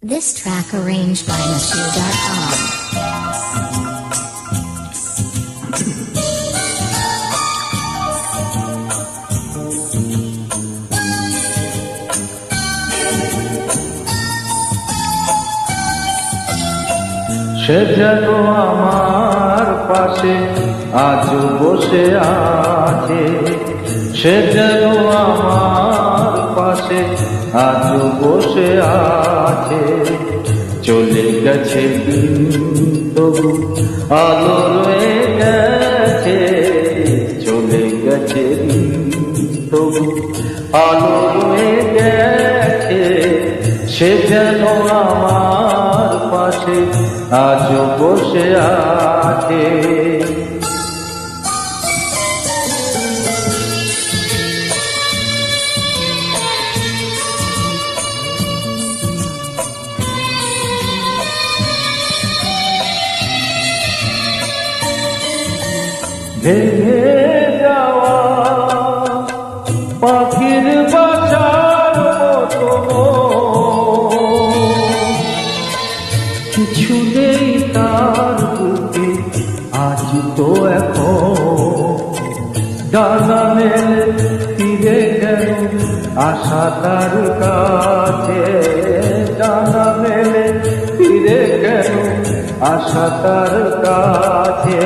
This track arranged by Nasir.com. সে যেন আমার পাশে আজ বসে আছে, সে যেন আমার পাশে আজ বসে আছে। চলে গেছে দিন তবু আলো রয়ে গেছে, চলে গেছে দিন তবু আলো রয়ে গেছে। সে যেন আমার পাশে আজ বসে আছে। ভেঙে যাওয়া পাখির বাসার মতো কিছু নেই তার বুকে আজ তো এখন। ডানা মেলে ফিরে গেল আশা তার কাছে, ডানা মেলে ফিরে গেল আশা তার কাছে।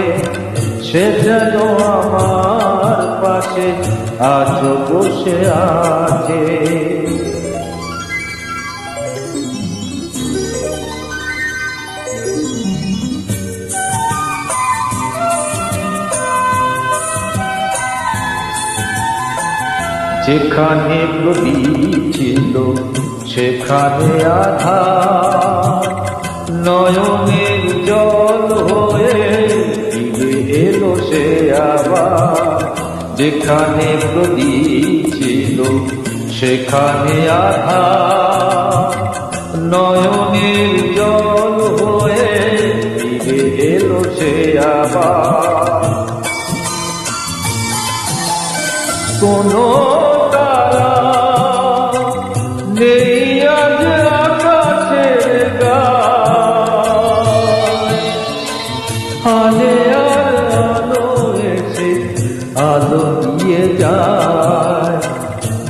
সে যেন আমার পাশে আজ বসে আছে। যেখানে প্রদীপ ছিল সেখানে আধার, নয়নের জল হয়ে ফিরে এলো সে আবার। যেখানে প্রদীপ ছিল সেখানে আধার, নয়নের জল হয়ে ফিরে এলো সে আবার। কোনো তারা নেই আজ আকাশের গায়, আলে আর আলো এসে আলো দিয়ে যায়।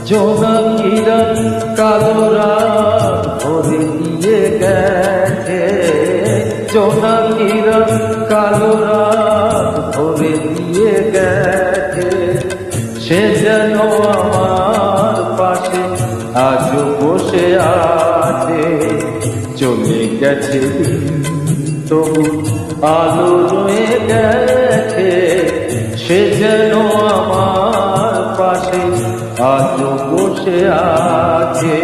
জোনাকিরা কালো রাত ভরে দিয়ে গেছে, জোনাকিরা কালো রাত ভরে দিয়ে গেছে। সে যেন আমার পাশে আজ বসে আছে। চলে গেছে দিন তবু আলো রয়ে গেছে। সে যেন আমার পাশে আজ বসে আছে।